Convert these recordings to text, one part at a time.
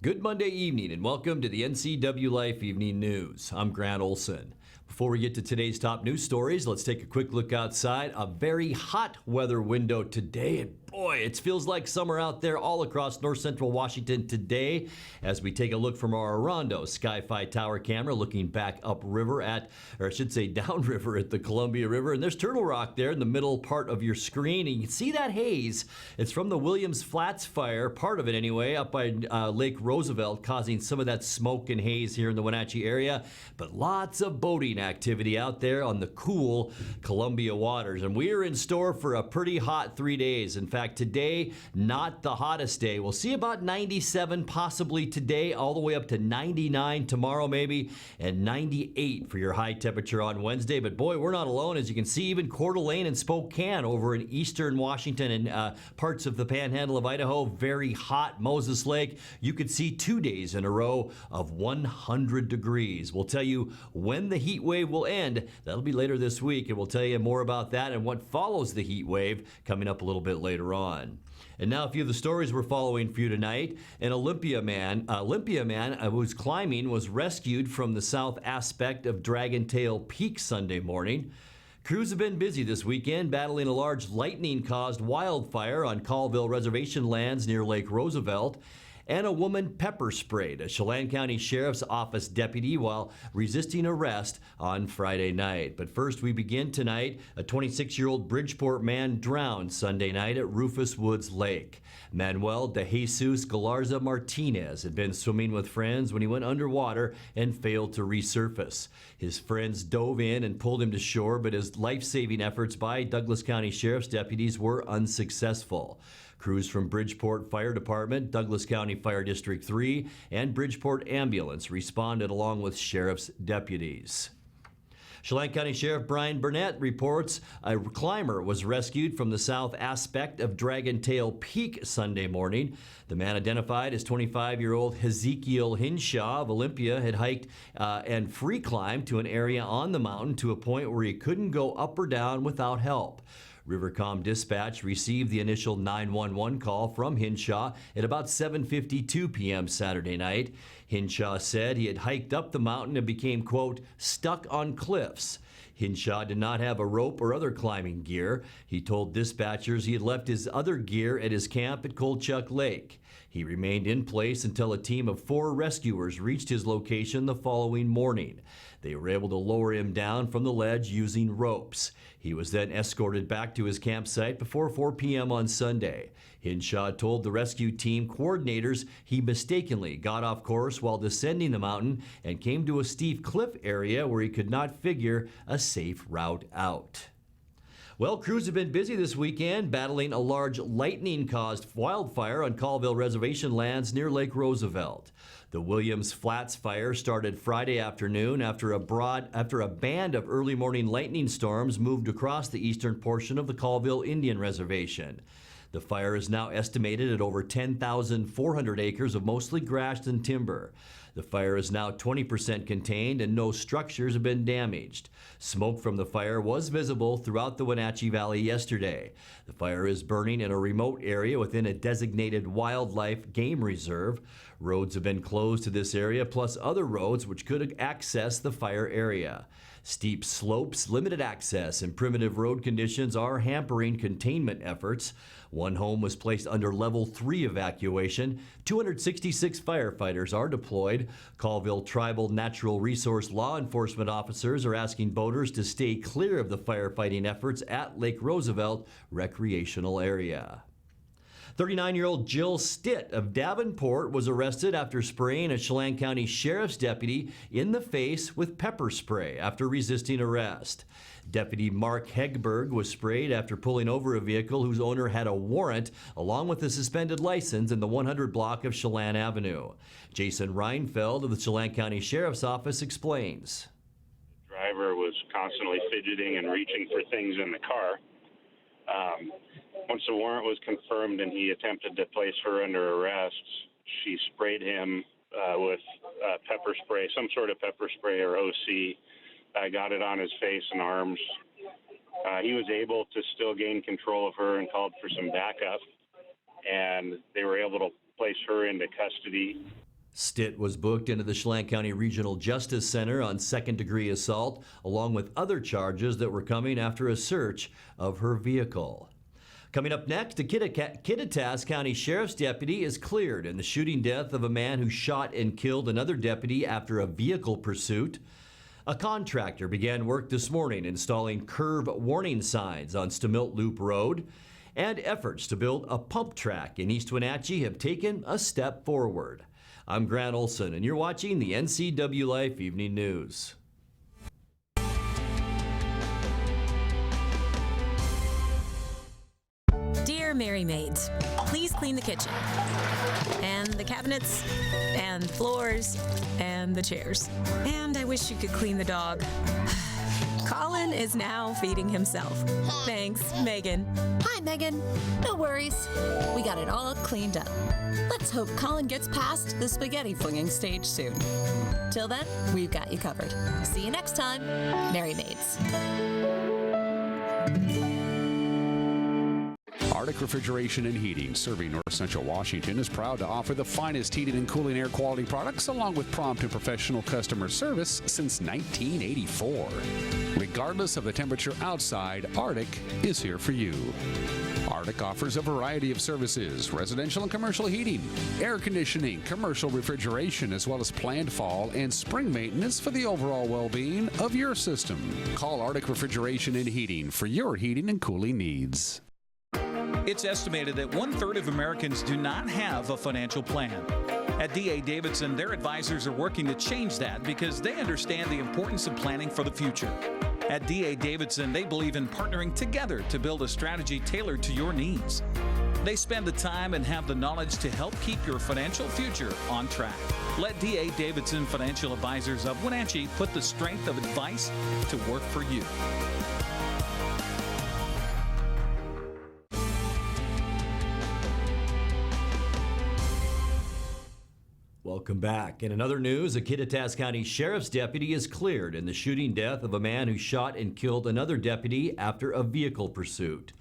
Good Monday evening and welcome to the NCWLIFE Evening News. I'm Grant Olson. Before we get to today's top news stories, let's take a quick look outside. A very hot weather window today, and boy, it feels like summer out there all across north central Washington today as we take a look from our Orondo Sky-Fi Tower camera looking back upriver at, or I should say downriver at the Columbia River. And there's Turtle Rock there in the middle part of your screen, and you can see that haze. It's from the Williams Flats fire, part of it anyway, up by Lake Roosevelt, causing some of that smoke and haze here in the Wenatchee area. But lots of boating activity out there on the cool Columbia waters. And we are in store for a pretty hot 3 days. In fact, today, not the hottest day. We'll see about 97 possibly today, all the way up to 99 tomorrow maybe, and 98 for your high temperature on Wednesday. But boy, we're not alone. As you can see, even Coeur d'Alene and Spokane over in eastern Washington and parts of the panhandle of Idaho, very hot. Moses Lake, you could see 2 days in a row of 100 degrees. We'll tell you when the heat wave will end. That'll be later this week, and we'll tell you more about that and what follows the heat wave coming up a little bit later on. And now a few of the stories we're following for you tonight. An Olympia man who's climbing was rescued from the south aspect of Dragon Tail Peak Sunday morning. Crews have been busy this weekend battling a large lightning-caused wildfire on Colville Reservation lands near Lake Roosevelt. And a woman pepper sprayed a Chelan County Sheriff's Office deputy while resisting arrest on Friday night. But first, we begin tonight. A 26-year-old Bridgeport man drowned Sunday night at Rufus Woods Lake. Manuel de Jesus Galarza Martinez had been swimming with friends when he went underwater and failed to resurface. His friends dove in and pulled him to shore, but his life-saving efforts by Douglas County Sheriff's deputies were unsuccessful. Crews from Bridgeport Fire Department, Douglas County Fire District 3, and Bridgeport Ambulance responded along with sheriff's deputies. Chelan County Sheriff Brian Burnett reports a climber was rescued from the south aspect of Dragon Tail Peak Sunday morning. The man, identified as 25-year-old Ezekiel Hinshaw of Olympia, had hiked and free climbed to an area on the mountain to a point where he couldn't go up or down without help. Rivercom Dispatch received the initial 911 call from Hinshaw at about 7:52 p.m. Saturday night. Hinshaw said he had hiked up the mountain and became, quote, stuck on cliffs. Hinshaw did not have a rope or other climbing gear. He told dispatchers he had left his other gear at his camp at Cold Chuck Lake. He remained in place until a team of 4 rescuers reached his location the following morning. They were able to lower him down from the ledge using ropes. He was then escorted back to his campsite before 4 p.m. on Sunday. Hinshaw told the rescue team coordinators he mistakenly got off course while descending the mountain and came to a steep cliff area where he could not figure a safe route out. Well, crews have been busy this weekend battling a large lightning-caused wildfire on Colville Reservation lands near Lake Roosevelt. The Williams Flats fire started Friday afternoon after a band of early morning lightning storms moved across the eastern portion of the Colville Indian Reservation. The fire is now estimated at over 10,400 acres of mostly grass and timber. The fire is now 20% contained and no structures have been damaged. Smoke from the fire was visible throughout the Wenatchee Valley yesterday. The fire is burning in a remote area within a designated wildlife game reserve. Roads have been closed to this area, plus other roads which could access the fire area. Steep slopes, limited access, and primitive road conditions are hampering containment efforts. One home was placed under level 3 evacuation. 266 firefighters are deployed. Colville Tribal Natural Resource Law Enforcement officers are asking boaters to stay clear of the firefighting efforts at Lake Roosevelt recreational area. 39-year-old Jill Stitt of Davenport was arrested after spraying a Chelan County Sheriff's deputy in the face with pepper spray after resisting arrest. Deputy Mark Hegberg was sprayed after pulling over a vehicle whose owner had a warrant along with a suspended license in the 100 block of Chelan Avenue. Jason Reinfeld of the Chelan County Sheriff's Office explains. The driver was constantly fidgeting and reaching for things in the car. Once the warrant was confirmed and he attempted to place her under arrest, she sprayed him with pepper spray, some sort of pepper spray or OC. Got it on his face and arms. He was able to still gain control of her and called for some backup, and they were able to place her into custody. Stitt was booked into the Chelan County Regional Justice Center on second-degree assault, along with other charges that were coming after a search of her vehicle. Coming up next, a Kittitas County Sheriff's deputy is cleared in the shooting death of a man who shot and killed another deputy after a vehicle pursuit. A contractor began work this morning installing curve warning signs on Stemilt Loop Road. And efforts to build a pump track in East Wenatchee have taken a step forward. I'm Grant Olson, and you're watching the NCWLIFE Evening News. Dear Mary Maids, please clean the kitchen, and the cabinets, and the floors, and the chairs. And I wish you could clean the dog. Colin is now feeding himself. Thanks, Megan. Hi, Megan. No worries. We got it all cleaned up. Let's hope Colin gets past the spaghetti flinging stage soon. Till then, we've got you covered. See you next time. Mary Maids. Arctic Refrigeration and Heating, serving North Central Washington, is proud to offer the finest heating and cooling air quality products along with prompt and professional customer service since 1984. Regardless of the temperature outside, Arctic is here for you. Arctic offers a variety of services: residential and commercial heating, air conditioning, commercial refrigeration, as well as planned fall and spring maintenance for the overall well-being of your system. Call Arctic Refrigeration and Heating for your heating and cooling needs. It's estimated that 1/3 of Americans do not have a financial plan. At D.A. Davidson, their advisors are working to change that because they understand the importance of planning for the future. At D.A. Davidson, they believe in partnering together to build a strategy tailored to your needs. They spend the time and have the knowledge to help keep your financial future on track. Let D.A. Davidson Financial Advisors of Wenatchee put the strength of advice to work for you. Welcome back. In another news, a Kittitas County Sheriff's deputy is cleared in the shooting death of a man who shot and killed another deputy after a vehicle pursuit.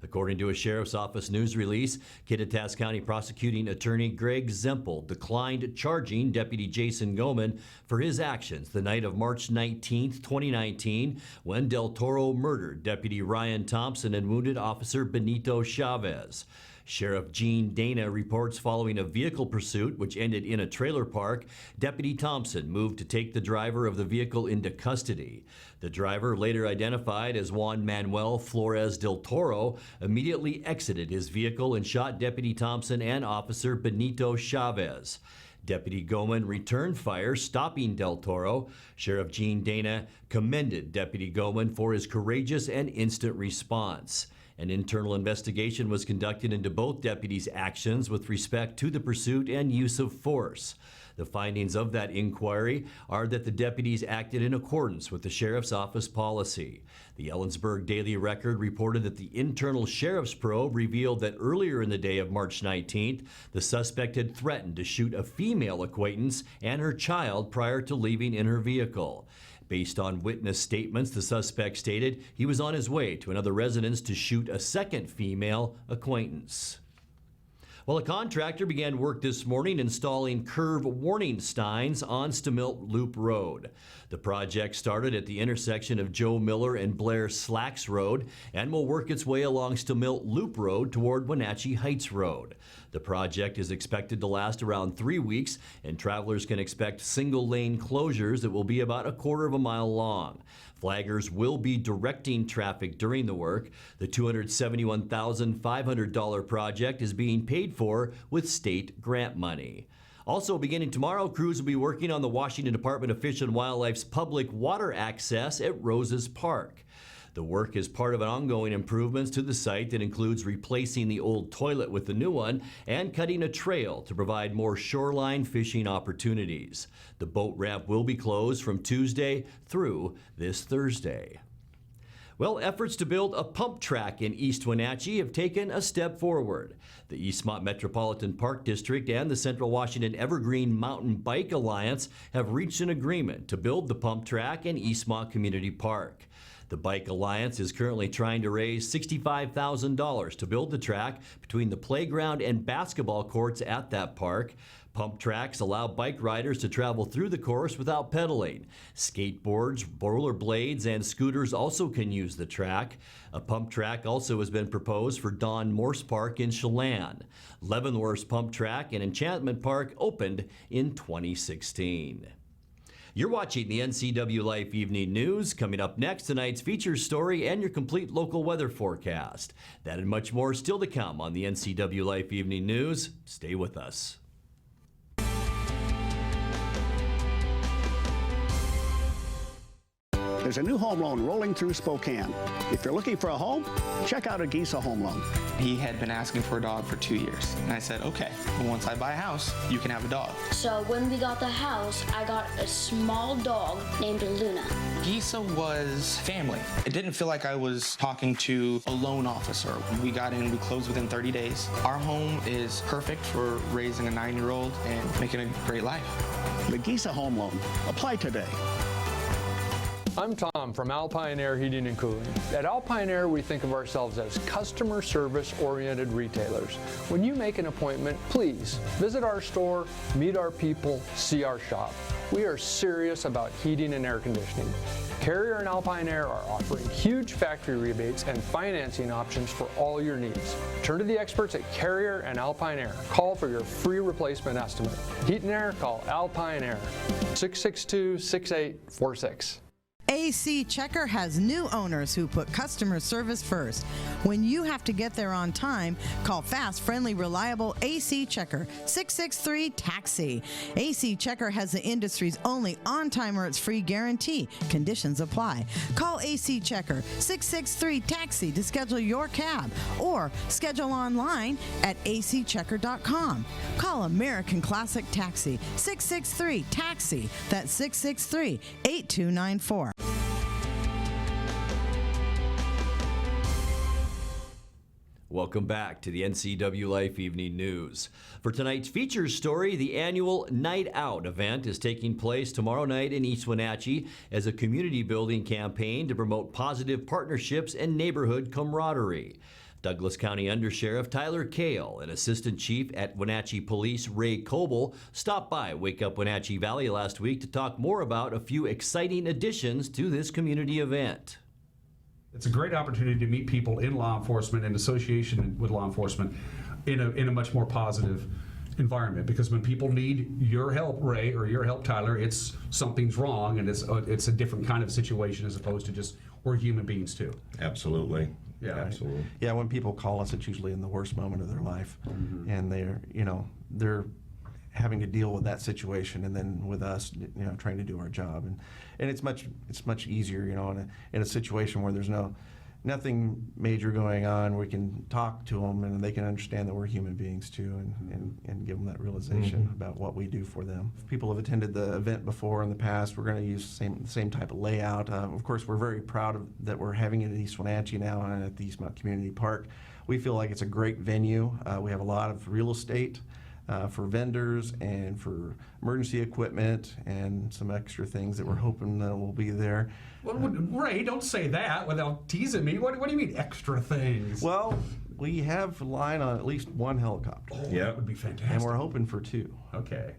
According to a Sheriff's Office news release, Kittitas County Prosecuting Attorney Greg Zempel declined charging Deputy Jason Goman for his actions the night of March 19, 2019, when Del Toro murdered Deputy Ryan Thompson and wounded Officer Benito Chavez. Sheriff Gene Dana reports following a vehicle pursuit which ended in a trailer park, Deputy Thompson moved to take the driver of the vehicle into custody. The driver, later identified as Juan Manuel Flores del Toro, immediately exited his vehicle and shot Deputy Thompson and Officer Benito Chavez. Deputy Goman returned fire, stopping Del Toro. Sheriff Gene Dana commended Deputy Goman for his courageous and instant response. An internal investigation was conducted into both deputies' actions with respect to the pursuit and use of force. The findings of that inquiry are that the deputies acted in accordance with the Sheriff's Office policy. The Ellensburg Daily Record reported that the internal sheriff's probe revealed that earlier in the day of March 19th, the suspect had threatened to shoot a female acquaintance and her child prior to leaving in her vehicle. Based on witness statements, the suspect stated he was on his way to another residence to shoot a second female acquaintance. Well, a contractor began work this morning installing curve warning signs on Stemilt Loop Road. The project started at the intersection of Joe Miller and Blair Slacks Road and will work its way along Stemilt Loop Road toward Wenatchee Heights Road. The project is expected to last around 3 weeks, and travelers can expect single-lane closures that will be about a quarter of a mile long. Flaggers will be directing traffic during the work. The $271,500 project is being paid for with state grant money. Also, beginning tomorrow, crews will be working on the Washington Department of Fish and Wildlife's public water access at Roses Park. The work is part of an ongoing improvements to the site that includes replacing the old toilet with the new one and cutting a trail to provide more shoreline fishing opportunities. The boat ramp will be closed from Tuesday through this Thursday. Well, efforts to build a pump track in East Wenatchee have taken a step forward. The Eastmont Metropolitan Park District and the Central Washington Evergreen Mountain Bike Alliance have reached an agreement to build the pump track in Eastmont Community Park. The Bike Alliance is currently trying to raise $65,000 to build the track between the playground and basketball courts at that park. Pump tracks allow bike riders to travel through the course without pedaling. Skateboards, rollerblades, and scooters also can use the track. A pump track also has been proposed for Don Morse Park in Chelan. Leavenworth's pump track in Enchantment Park opened in 2016. You're watching the NCWLIFE Evening News. Coming up next, tonight's features story and your complete local weather forecast. That and much more still to come on the NCWLIFE Evening News. Stay with us. There's a new home loan rolling through Spokane. If you're looking for a home, check out a Gisa Home Loan. He had been asking for a dog for 2 years. And I said, okay, well, once I buy a house, you can have a dog. So when we got the house, I got a small dog named Luna. Gisa was family. It didn't feel like I was talking to a loan officer. We got in, we closed within 30 days. Our home is perfect for raising a 9-year-old and making a great life. The Gisa Home Loan. Apply today. I'm Tom from Alpine Air Heating and Cooling. At Alpine Air, we think of ourselves as customer service-oriented retailers. When you make an appointment, please visit our store, meet our people, see our shop. We are serious about heating and air conditioning. Carrier and Alpine Air are offering huge factory rebates and financing options for all your needs. Turn to the experts at Carrier and Alpine Air. Call for your free replacement estimate. Heat and air, call Alpine Air, 662-6846. AC Checker has new owners who put customer service first. When you have to get there on time, call fast, friendly, reliable AC Checker, 663-TAXI. AC Checker has the industry's only on-time or it's free guarantee. Conditions apply. Call AC Checker, 663-TAXI to schedule your cab or schedule online at acchecker.com. Call American Classic Taxi, 663-TAXI. That's 663-8294. Welcome back to the NCWLIFE Evening News. For tonight's features story, the annual Night Out event is taking place tomorrow night in East Wenatchee as a community building campaign to promote positive partnerships and neighborhood camaraderie. Douglas County Undersheriff Tyler Kale and Assistant Chief at Wenatchee Police Ray Coble stopped by Wake Up Wenatchee Valley last week to talk more about a few exciting additions to this community event. It's a great opportunity to meet people in law enforcement and association with law enforcement in a much more positive environment, because when people need your help, Ray, or your help, Tyler, it's something's wrong, and it's a different kind of situation as opposed to just we're human beings too. Absolutely. Yeah, absolutely. Yeah, when people call us, it's usually in the worst moment of their life, and they're having to deal with that situation, and then with us, trying to do our job, and it's much easier, in a situation where there's nothing major going on. We can talk to them, and they can understand that we're human beings too, and give them that realization about what we do for them. If people have attended the event before in the past, we're going to use the same type of layout. Of course, we're very proud that we're having it at East Wenatchee now and at the Eastmont Community Park. We feel like it's a great venue. We have a lot of real estate for vendors and for emergency equipment and some extra things that we're hoping that will be there. Well, Ray, don't say that without teasing me. What do you mean extra things? Well, we have a line on at least one helicopter. Oh, yeah, that would be fantastic. And we're hoping for 2. Okay.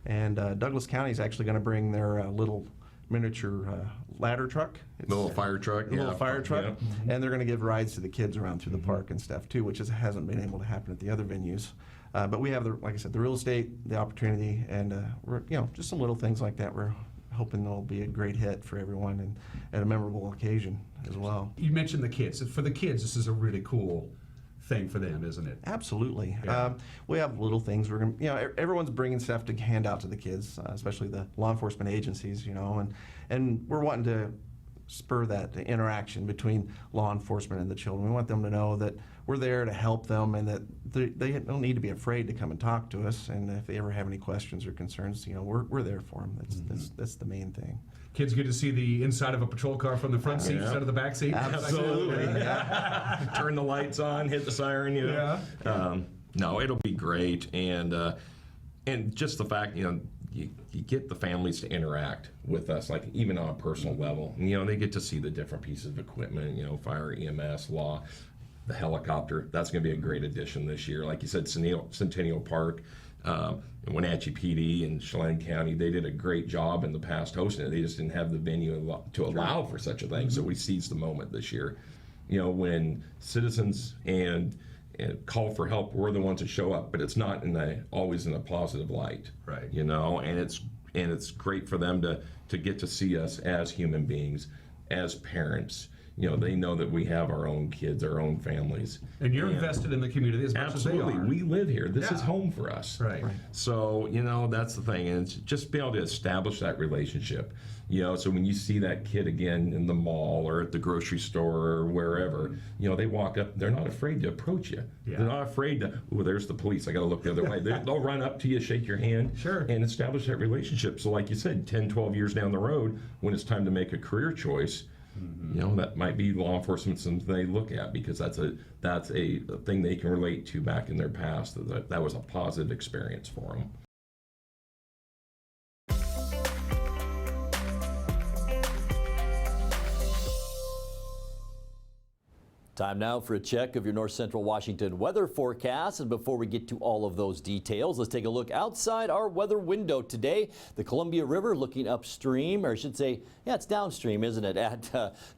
And Douglas County is actually going to bring their little miniature ladder truck. The little fire truck. Little fire truck. Yeah. And they're going to give rides to the kids around through the park and stuff too, which hasn't been able to happen at the other venues. But we have, like I said, the real estate, the opportunity, and we're, just some little things like that. We're hoping it'll be a great hit for everyone and at a memorable occasion as well. You mentioned the kids. For the kids, this is a really cool thing for them, isn't it? Absolutely. Yeah. We have little things. We're gonna, everyone's bringing stuff to hand out to the kids, especially the law enforcement agencies, and we're wanting to spur that interaction between law enforcement and the children. We want them to know that we're there to help them, and that they don't need to be afraid to come and talk to us. And if they ever have any questions or concerns, we're there for them. That's the main thing. Kids get to see the inside of a patrol car from the front seat instead of the back seat. Absolutely. Turn the lights on, hit the siren. No, it'll be great, and just the fact you get the families to interact with us, like even on a personal level. And, they get to see the different pieces of equipment, fire, EMS, law, the helicopter. That's going to be a great addition this year. Like you said, Centennial Park, and Wenatchee PD and Chelan County, they did a great job in the past hosting it. They just didn't have the venue to allow for such a thing. So we seized the moment this year. When citizens and call for help, we're the ones that show up, but it's not always in a positive light. Right. And it's great for them to get to see us as human beings, as parents. They know that we have our own kids, our own families. And you're invested in the community as much as they are. Absolutely. We live here. This is home for us. Right. So, that's the thing. And it's just being able to establish that relationship. So when you see that kid again in the mall or at the grocery store or wherever, they walk up, they're not afraid to approach you. Yeah. They're not afraid to, there's the police, I got to look the other way. They'll run up to you, shake your hand, and establish that relationship. So like you said, 10, 12 years down the road, when it's time to make a career choice, that might be law enforcement something they look at, because that's a thing they can relate to back in their past. That was a positive experience for them. Time now for a check of your North Central Washington weather forecast. And before we get to all of those details, let's take a look outside our weather window today. The Columbia River looking upstream, or I should say, it's downstream, isn't it, at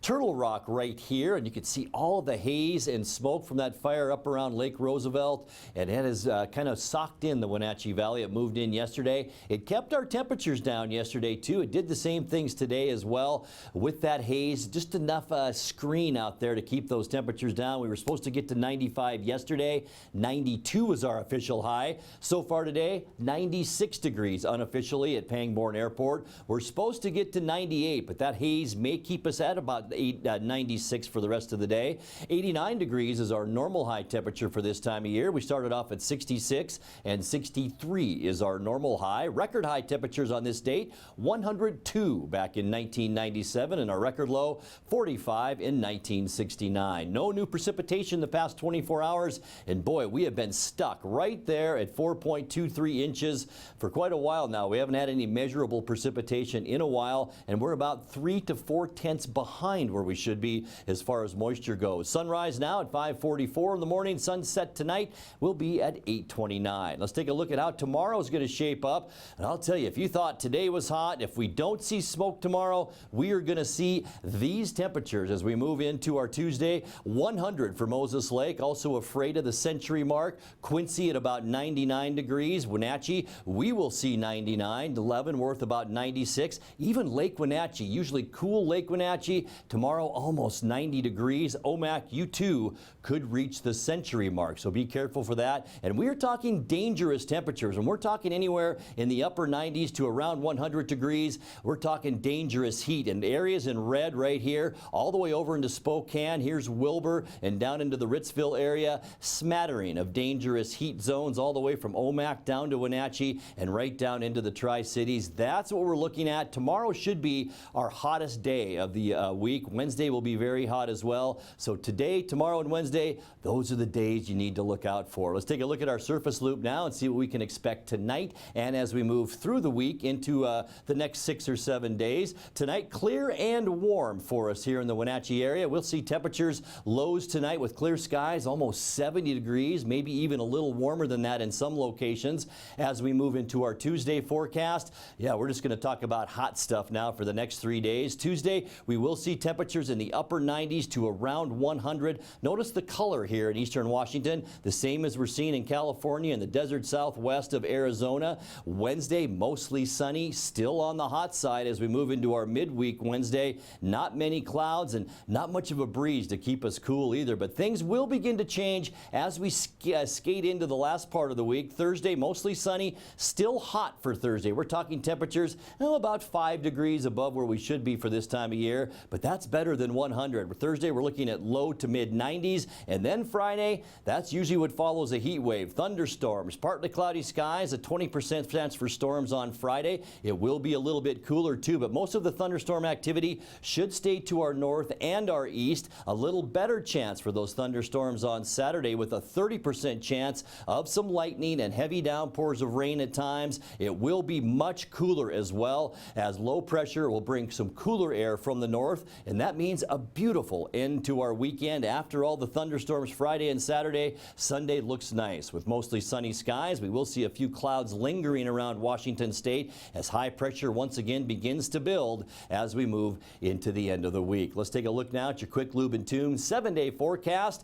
Turtle Rock right here. And you can see all the haze and smoke from that fire up around Lake Roosevelt. And it has kind of socked in the Wenatchee Valley. It moved in yesterday. It kept our temperatures down yesterday, too. It did the same things today as well with that haze. Just enough screen out there to keep those temperatures down. We were supposed to get to 95 yesterday. 92 was our official high. So far today, 96 degrees unofficially at Pangbourne Airport. We're supposed to get to 98, but that haze may keep us at about 96 for the rest of the day. 89 degrees is our normal high temperature for this time of year. We started off at 66, and 63 is our normal high. Record high temperatures on this date, 102 back in 1997, and our record low, 45 in 1969. No new precipitation the past 24 hours, and boy, we have been stuck right there at 4.23 inches for quite a while now. We haven't had any measurable precipitation in a while, and we're about 3 to 4 tenths behind where we should be as far as moisture goes. Sunrise now at 5:44 in the morning. Sunset tonight will be at 8:29. Let's take a look at how tomorrow is going to shape up. And I'll tell you, if you thought today was hot, if we don't see smoke tomorrow, we are going to see these temperatures as we move into our Tuesday. 100 for Moses Lake, also afraid of the century mark. Quincy at about 99 degrees. Wenatchee, we will see 99. Leavenworth about 96. Even Lake Wenatchee, usually cool Lake Wenatchee, tomorrow almost 90 degrees. Omak, you too could reach the century mark, so be careful for that. And we're talking dangerous temperatures, and we're talking anywhere in the upper 90s to around 100 degrees. We're talking dangerous heat, and areas in red right here, all the way over into Spokane. Here's Wilbur and down into the Ritzville area. Smattering of dangerous heat zones all the way from Omak down to Wenatchee and right down into the Tri-Cities. That's what we're looking at. Tomorrow should be our hottest day of the week. Wednesday will be very hot as well. So today, tomorrow, and Wednesday, those are the days you need to look out for. Let's take a look at our surface loop now and see what we can expect tonight and as we move through the week into the next 6 or 7 days. Tonight, clear and warm for us here in the Wenatchee area. We'll see temperatures lows tonight with clear skies, almost 70 degrees, maybe even a little warmer than that in some locations. As we move into our Tuesday forecast, we're just going to talk about hot stuff now for the next 3 days. Tuesday, we will see temperatures in the upper 90s to around 100. Notice the color here in eastern Washington, the same as we're seeing in California and the desert southwest of Arizona. Wednesday, mostly sunny, still on the hot side as we move into our midweek Wednesday. Not many clouds and not much of a breeze to keep us cool either, but things will begin to change as we skate into the last part of the week. Thursday, mostly sunny, still hot for Thursday. We're talking temperatures about 5 degrees above where we should be for this time of year, but that's better than 100. Thursday, we're looking at low to mid 90s, and then Friday, that's usually what follows a heat wave. Thunderstorms, partly cloudy skies, a 20% chance for storms on Friday. It will be a little bit cooler too, but most of the thunderstorm activity should stay to our north and our east. A little better better chance for those thunderstorms on Saturday with a 30% chance of some lightning and heavy downpours of rain at times. It will be much cooler as well, as low pressure will bring some cooler air from the north, and that means a beautiful end to our weekend. After all the thunderstorms Friday and Saturday, Sunday looks nice with mostly sunny skies. We will see a few clouds lingering around Washington State as high pressure once again begins to build as we move into the end of the week. Let's take a look now at your quick lube and tune 7-day forecast.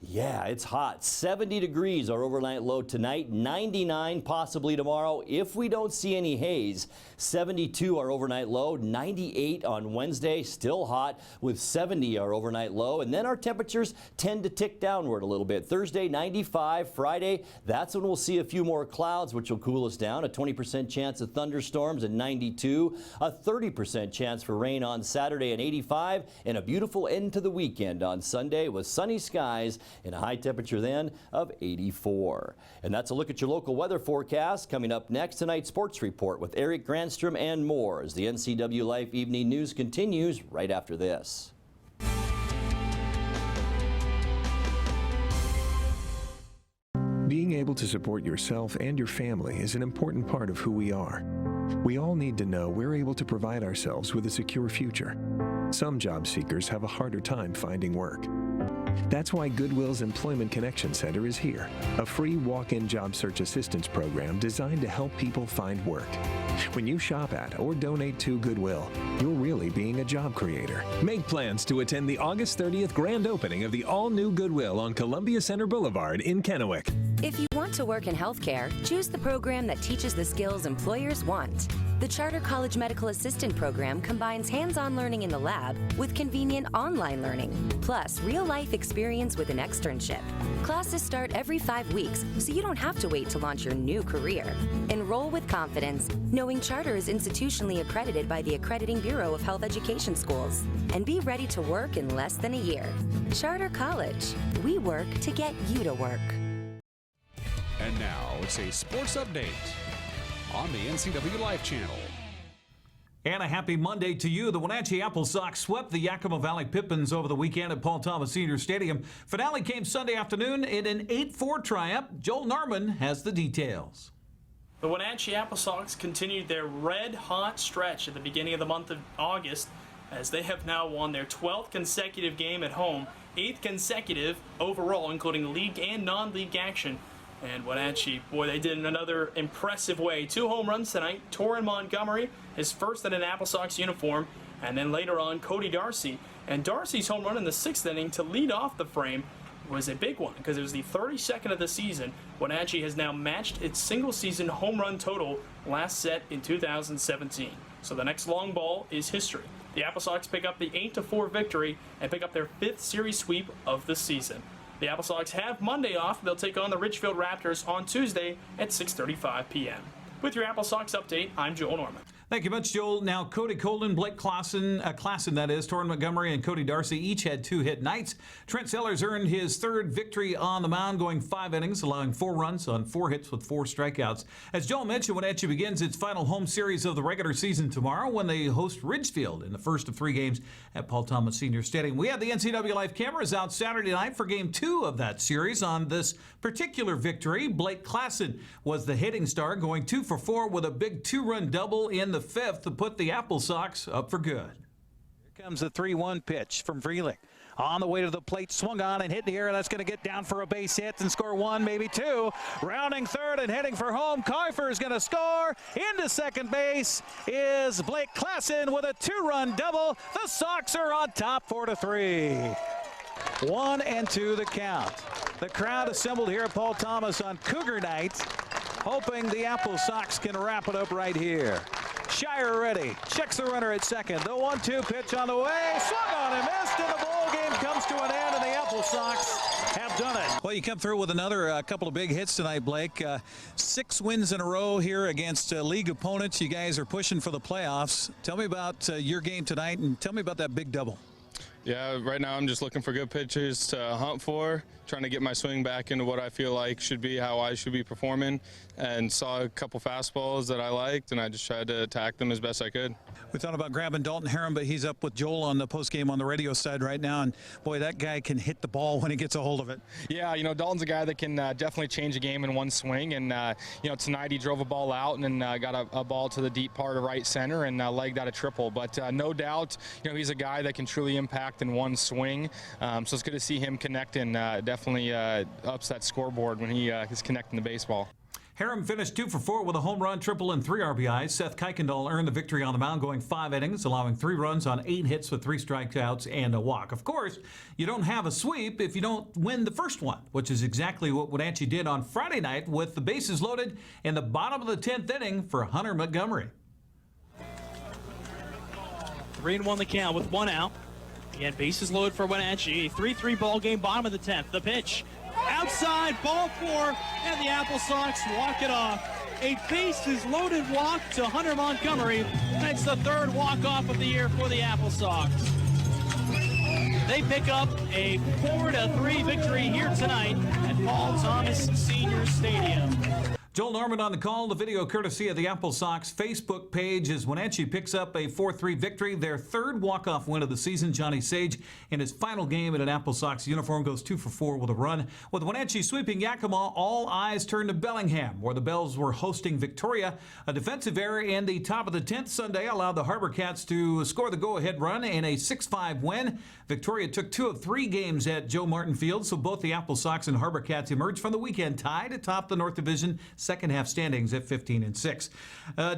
Yeah, it's hot. 70 degrees our overnight low tonight, 99 possibly tomorrow if we don't see any haze. 72 our overnight low, 98 on Wednesday, still hot with 70 our overnight low. And then our temperatures tend to tick downward a little bit. Thursday, 95. Friday, that's when we'll see a few more clouds, which will cool us down. A 20% chance of thunderstorms at 92. A 30% chance for rain on Saturday at 85. And a beautiful end to the weekend on Sunday with sunny skies and a high temperature then of 84. And that's a look at your local weather forecast. Coming up next, tonight's sports report with Eric Granstrom and more as the NCWLIFE Evening News continues right after this. Being able to support yourself and your family is an important part of who we are. We all need to know we're able to provide ourselves with a secure future. Some job seekers have a harder time finding work. That's why Goodwill's Employment Connection Center is here, a free walk-in job search assistance program designed to help people find work. When you shop at or donate to Goodwill, you're really being a job creator. Make plans to attend the August 30th grand opening of the all-new Goodwill on Columbia Center Boulevard in Kennewick. If you want to work in healthcare, choose the program that teaches the skills employers want. The Charter College Medical Assistant Program combines hands-on learning in the lab with convenient online learning, plus real-life experience with an externship. Classes start every 5 weeks, so you don't have to wait to launch your new career. Enroll with confidence, knowing Charter is institutionally accredited by the Accrediting Bureau of Health Education Schools, and be ready to work in less than a year. Charter College. We work to get you to work. And now it's a sports update on the NCWLIFE channel. And a happy Monday to you. The Wenatchee Apple Sox swept the Yakima Valley Pippins over the weekend at Paul Thomas Senior Stadium. Finale came Sunday afternoon in an 8-4 triumph. Joel Norman has the details. The Wenatchee Apple Sox continued their red-hot stretch at the beginning of the month of August, as they have now won their 12th consecutive game at home, 8th consecutive overall, including league and non-league action. And Wenatchee, boy, they did it in another impressive way. 2 home runs tonight. Torrin Montgomery, his first in an Apple Sox uniform, and then later on, Cody Darcy. And Darcy's home run in the 6th inning to lead off the frame was a big one because it was the 32nd of the season. Wenatchee has now matched its single-season home run total last set in 2017. So the next long ball is history. The Apple Sox pick up the 8-4 victory and pick up their 5th series sweep of the season. The Apple Sox have Monday off. They'll take on the Ridgefield Raptors on Tuesday at 6:35 p.m. With your Apple Sox update, I'm Joel Norman. Thank you much, Joel. Now, Cody Colden, Blake Klassen, that is, Torrin Montgomery, and Cody Darcy each had 2 hit nights. Trent Sellers earned his 3rd victory on the mound, going 5 innings, allowing 4 runs on 4 hits with 4 strikeouts. As Joel mentioned, Wenatchee begins its final home series of the regular season tomorrow when they host Ridgefield in the first of 3 games at Paul Thomas Senior Stadium. We had the NCWLIFE cameras out Saturday night for Game 2 of that series. On this particular victory, Blake Klassen was the hitting star, going 2 for 4 with a big 2-run double in the 5th to put the Apple Sox up for good. Here comes the 3-1 pitch from Freeling. On the way to the plate, swung on and hit in the air. That's going to get down for a base hit and score 1, maybe 2. Rounding third and heading for home. Kuiper is going to score. Into second base is Blake Klassen with a 2-run double. The Sox are on top 4-3. 1-2 the count. The crowd assembled here at Paul Thomas on Cougar night, hoping the Apple Sox can wrap it up right here. Shire ready, checks the runner at second. The 1-2 pitch on the way, swung on and missed, and the ball game comes to an end, and the Apple Sox have done it. Well, you come through with another couple of big hits tonight, Blake. 6 wins in a row here against league opponents. You guys are pushing for the playoffs. Tell me about your game tonight, and tell me about that big double. Yeah, right now I'm just looking for good pitches to hunt for, trying to get my swing back into what I feel like should be how I should be performing, and saw a couple fastballs that I liked, and I just tried to attack them as best I could. We thought about grabbing Dalton Harum, but he's up with Joel on the postgame on the radio side right now, and boy, that guy can hit the ball when he gets a hold of it. Yeah, Dalton's a guy that can definitely change a game in one swing, and tonight he drove a ball out and then got a ball to the deep part of right center and legged out a triple. But no doubt, he's a guy that can truly impact in one swing. So it's good to see him connect, and definitely ups that scoreboard when he is connecting the baseball. Harum finished 2 for 4 with a home run, triple, and 3 RBIs. Seth Kuykendall earned the victory on the mound, going 5 innings, allowing 3 runs on 8 hits with 3 strikeouts and a walk. Of course, you don't have a sweep if you don't win the first one, which is exactly what Wenatchee did on Friday night with the bases loaded in the bottom of the 10th inning for Hunter Montgomery. 3-1 the count with 1 out. Again, bases loaded for Wenatchee. A 3-3 ball game, bottom of the 10th. The pitch. Outside, ball 4, and the Apple Sox walk it off. A bases loaded walk to Hunter Montgomery. That's the 3rd walk-off of the year for the Apple Sox. They pick up a 4-3 victory here tonight at Paul Thomas Senior Stadium. Joel Norman on the call. The video courtesy of the Apple Sox Facebook page as Wenatchee picks up a 4-3 victory. Their 3rd walk-off win of the season. Johnny Sage in his final game in an Apple Sox uniform goes 2 for 4 with a run. With Wenatchee sweeping Yakima, all eyes turn to Bellingham, where the Bells were hosting Victoria. A defensive error in the top of the 10th Sunday allowed the Harbor Cats to score the go-ahead run in a 6-5 win. Victoria took 2 of 3 games at Joe Martin Field, so both the Apple Sox and Harbor Cats emerged from the weekend tied atop the North Division second half standings at 15-6.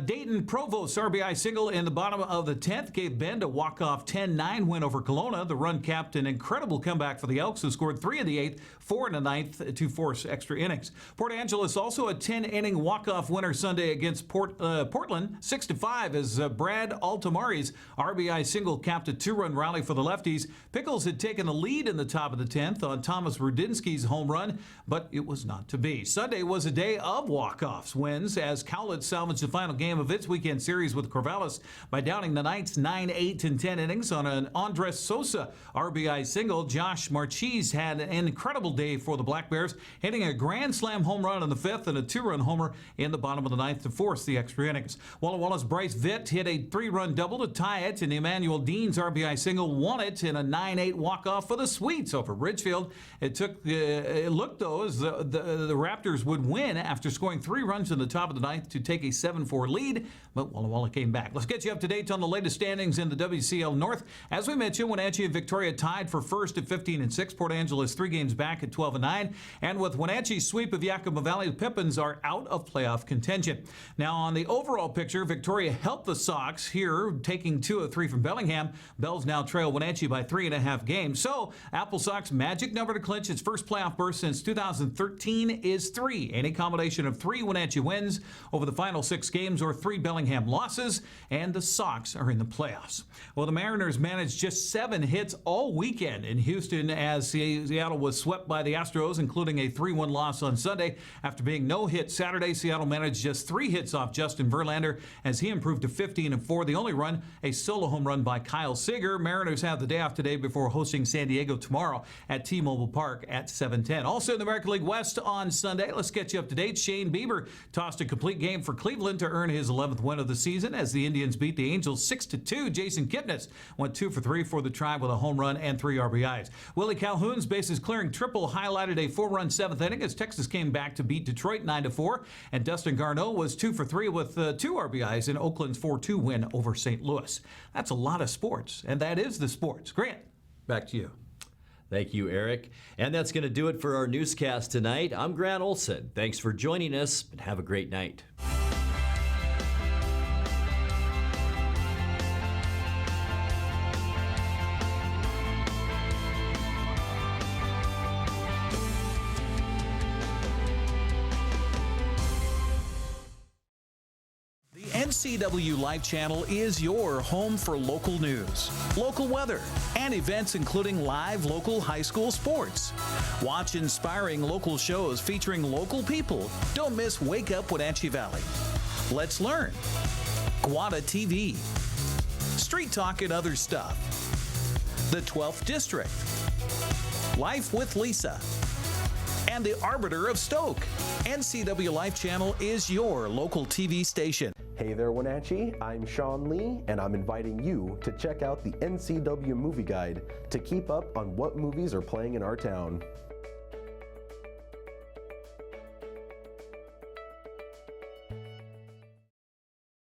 Dayton Provost's RBI single in the bottom of the 10th gave Bend a walk-off 10-9 win over Kelowna. The run capped an incredible comeback for the Elks, who scored 3 in the 8th, 4 in the 9th to force extra innings. Port Angeles also a 10-inning walk-off winner Sunday against Portland, 6-5, as Brad Altamari's RBI single capped a 2-run rally for the lefties. Pickles had taken the lead in the top of the 10th on Thomas Rudinsky's home run, but it was not to be. Sunday was a day of walk-offs wins as Cowlitz salvaged the final game of its weekend series with Corvallis by downing the Knights 9, 8, and 10 innings on an Andres Sosa RBI single. Josh Marchese had an incredible day for the Black Bears, hitting a grand slam home run in the 5th and a 2-run homer in the bottom of the 9th to force the extra innings. Walla Walla's Bryce Vitt hit a 3-run double to tie it, and Emmanuel Dean's RBI single won it in a 9-8 walk-off for the Sweets over Ridgefield. It looked, though, as the Raptors would win after scoring 3 runs in the top of the 9th to take a 7-4 lead, but Walla Walla came back. Let's get you up to date on the latest standings in the WCL North. As we mentioned, Wenatchee and Victoria tied for first at 15-6. Port Angeles 3 games back at 12-9. And with Wenatchee's sweep of Yakima Valley, the Pippins are out of playoff contention. Now, on the overall picture, Victoria helped the Sox here, taking 2 of 3 from Bellingham. Bells now trail Wenatchee by 3.5 games. So, Apple Sox magic number to clinch its first playoff berth since 2013 is 3. Any combination of 3 Wenatchee wins over the final 6 games or 3 Bellingham losses, and the Sox are in the playoffs. Well, the Mariners managed just 7 hits all weekend in Houston as Seattle was swept by the Astros, including a 3-1 loss on Sunday. After being no-hit Saturday, Seattle managed just 3 hits off Justin Verlander as he improved to 15-4. The only run, a solo home run by Kyle Seager. Mariners have the day off today before hosting San Diego tomorrow at T-Mobile Park at 7:10. Also in the American League West on Sunday, let's get you up to date. Shane Bieber tossed a complete game for Cleveland to earn his 11th win of the season as the Indians beat the Angels 6-2. Jason Kipnis went 2 for 3 for the Tribe with a home run and 3 RBIs. Willie Calhoun's bases clearing triple highlighted a 4-run 7th inning as Texas came back to beat Detroit 9-4, and Dustin Garneau was 2 for 3 with 2 RBIs in Oakland's 4-2 win over St. Louis. That's a lot of sports, and that is the sports. Grant, back to you. Thank you, Eric. And that's going to do it for our newscast tonight. I'm Grant Olson. Thanks for joining us, and have a great night. NCWLIFE channel is your home for local news, local weather, and events including live local high school sports. Watch inspiring local shows featuring local people. Don't miss Wake Up Wenatchee Valley. Let's Learn, Guada TV, Street Talk and other stuff. the 12th District, Life with Lisa, and the Arbiter of Stoke. NCWLIFE Channel is your local TV station. Hey there, Wenatchee. I'm Sean Lee, and I'm inviting you to check out the NCW Movie Guide to keep up on what movies are playing in our town.